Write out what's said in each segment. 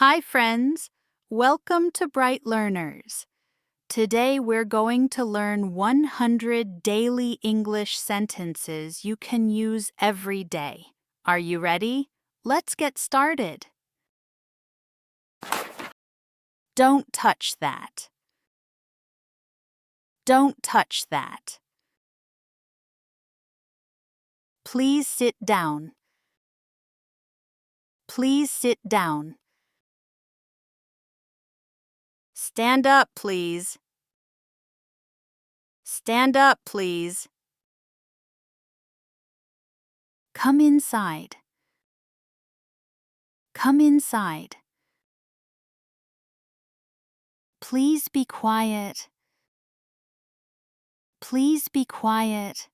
Hi, friends. Welcome to Bright Learners. Today we're going to learn 100 daily English sentences you can use every day. Are you ready? Let's get started. Don't touch that. Don't touch that. Please sit down. Please sit down. Stand up, please. Stand up, please. Come inside. Come inside. Please be quiet. Please be quiet.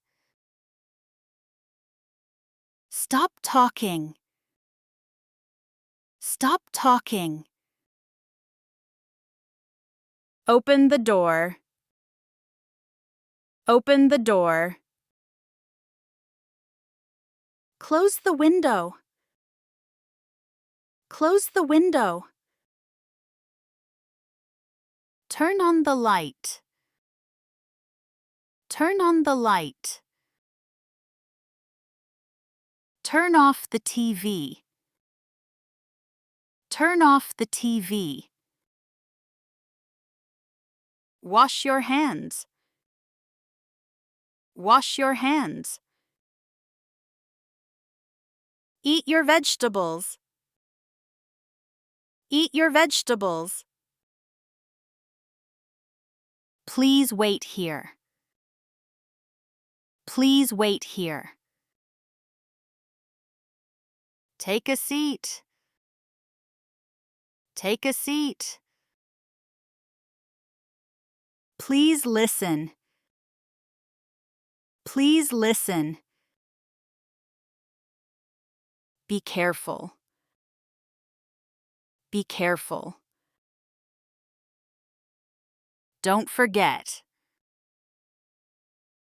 Stop talking. Stop talking. Open the door. Open the door. Close the window. Close the window. Turn on the light. Turn on the light. Turn off the TV. Turn off the TV. Wash your hands. Wash your hands. Eat your vegetables. Eat your vegetables. Please wait here. Please wait here. Take a seat. Take a seat. Please listen. Please listen. Be careful. Be careful. Don't forget.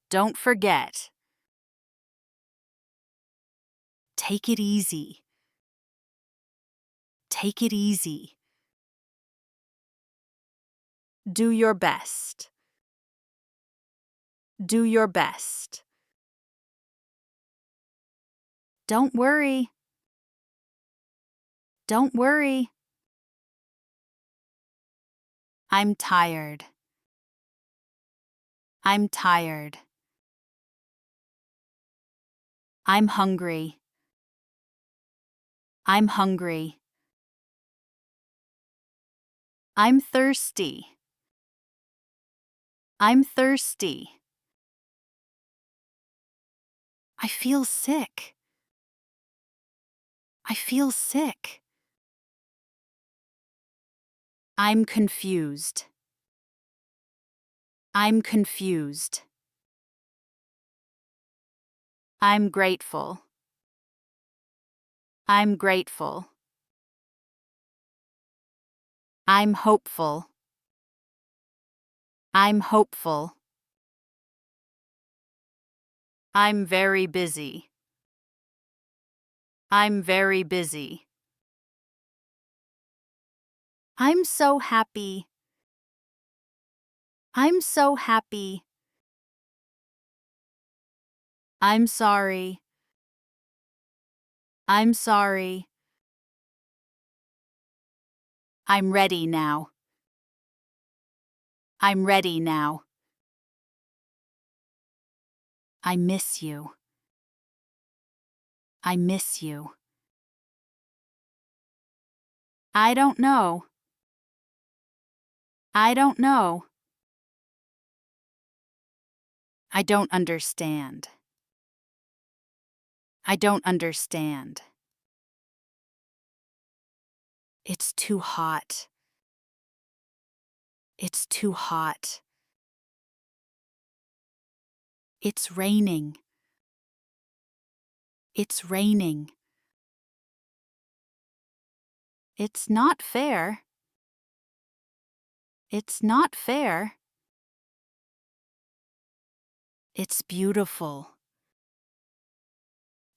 Don't forget. Take it easy. Take it easy. Do your best. Do your best. Don't worry. Don't worry. I'm tired. I'm tired. I'm hungry. I'm hungry. I'm thirsty. I'm thirsty. I feel sick. I feel sick. I'm confused. I'm confused. I'm grateful. I'm grateful. I'm hopeful. I'm hopeful. I'm very busy. I'm very busy. I'm so happy. I'm so happy. I'm sorry. I'm sorry. I'm ready now. I'm ready now. I miss you. I miss you. I don't know. I don't know. I don't understand. I don't understand. It's too hot. It's too hot. It's raining. It's raining. It's not fair. It's not fair. It's beautiful.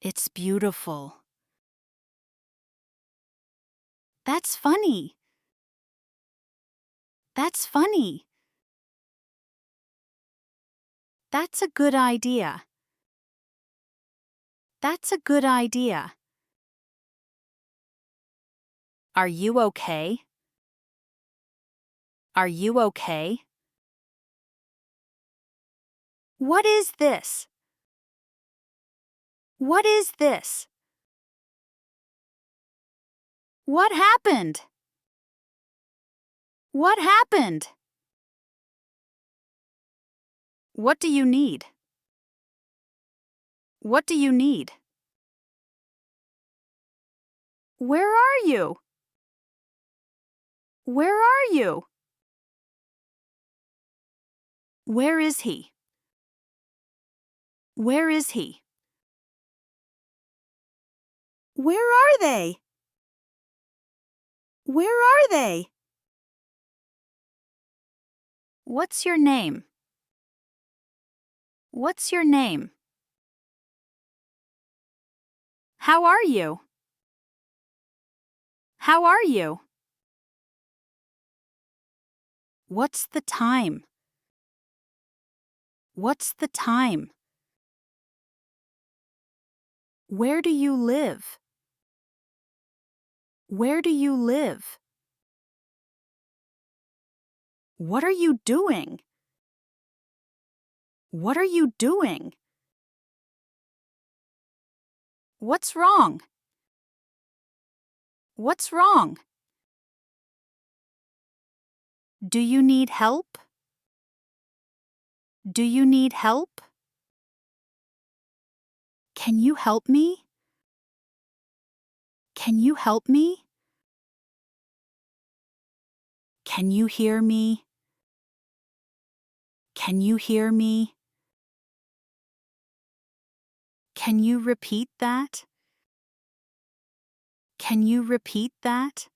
It's beautiful. That's funny. That's funny. That's a good idea. That's a good idea. Are you okay? Are you okay? What is this? What is this? What happened? What happened? What do you need? What do you need? Where are you? Where are you? Where is he? Where is he? Where are they? Where are they? What's your name? What's your name? How are you? How are you? What's the time? What's the time? Where do you live? Where do you live? What are you doing? What are you doing? What's wrong? What's wrong? Do you need help? Do you need help? Can you help me? Can you help me? Can you hear me? Can you hear me? Can you repeat that? Can you repeat that?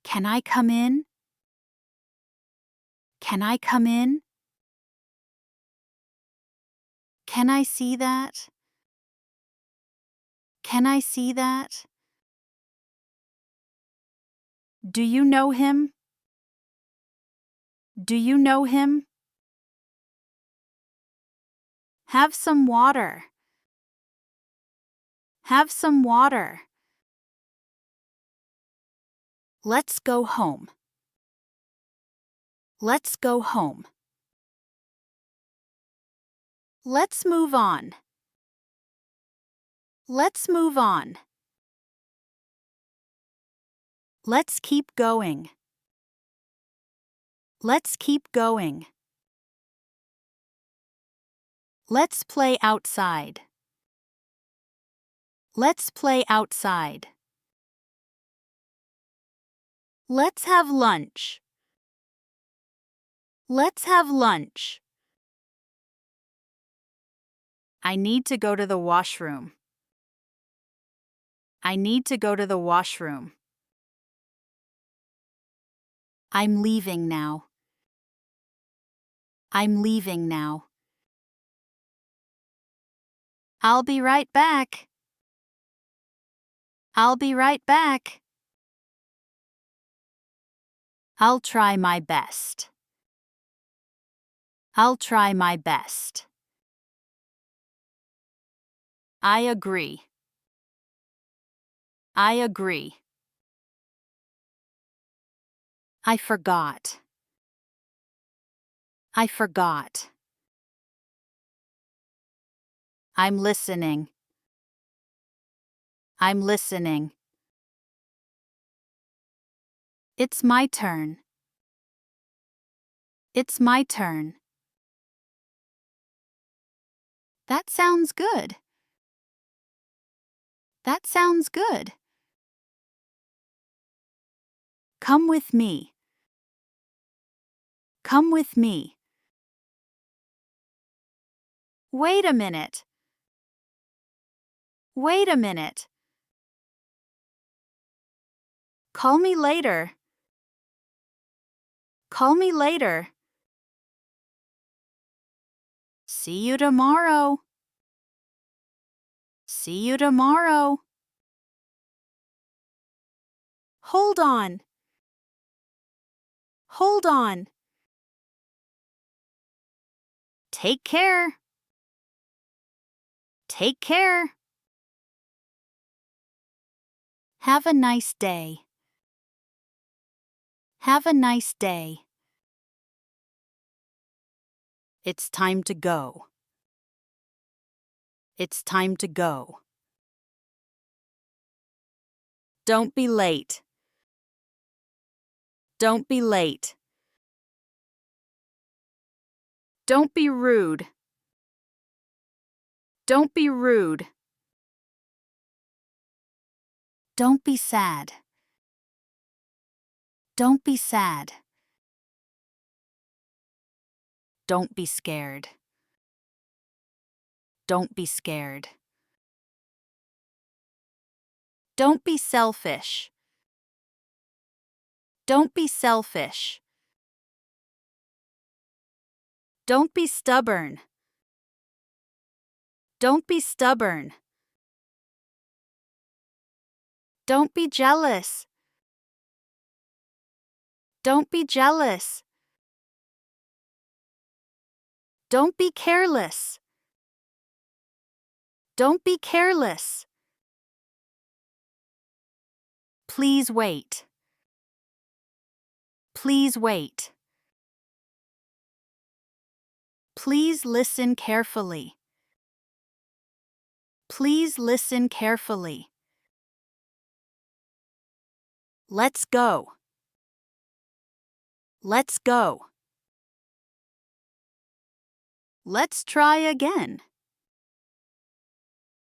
Can I come in? Can I come in? Can I see that? Can I see that? Do you know him? Do you know him? Have some water. Have some water. Let's go home. Let's go home. Let's move on. Let's move on. Let's keep going. Let's keep going. Let's play outside. Let's play outside. Let's have lunch. Let's have lunch. I need to go to the washroom. I need to go to the washroom. I'm leaving now. I'm leaving now. I'll be right back. I'll be right back. I'll try my best. I'll try my best. I agree. I agree. I forgot. I forgot. I'm listening. I'm listening. It's my turn. It's my turn. That sounds good. That sounds good. Come with me. Come with me. Wait a minute. Wait a minute. Call me later. Call me later. See you tomorrow. See you tomorrow. Hold on. Hold on. Take care. Take care. Have a nice day. Have a nice day. It's time to go. It's time to go. Don't be late. Don't be late. Don't be rude. Don't be rude. Don't be sad. Don't be sad. Don't be scared. Don't be scared. Don't be selfish. Don't be selfish. Don't be stubborn. Don't be stubborn. Don't be jealous. Don't be jealous. Don't be careless. Don't be careless. Please wait. Please wait. Please listen carefully. Please listen carefully. Let's go. Let's go. Let's try again.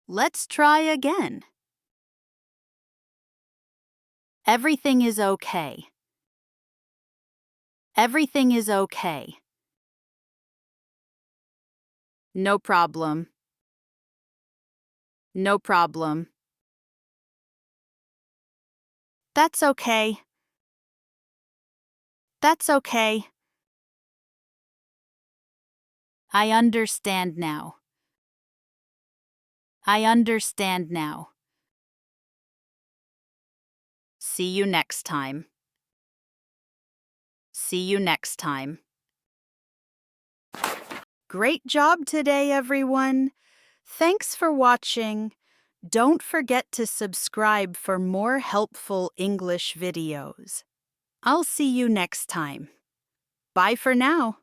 Let's try again. Everything is okay. Everything is okay. No problem. No problem. That's okay. That's okay. I understand now. I understand now. See you next time. See you next time. Great job today, everyone. Thanks for watching. Don't forget to subscribe for more helpful English videos. I'll see you next time. Bye for now.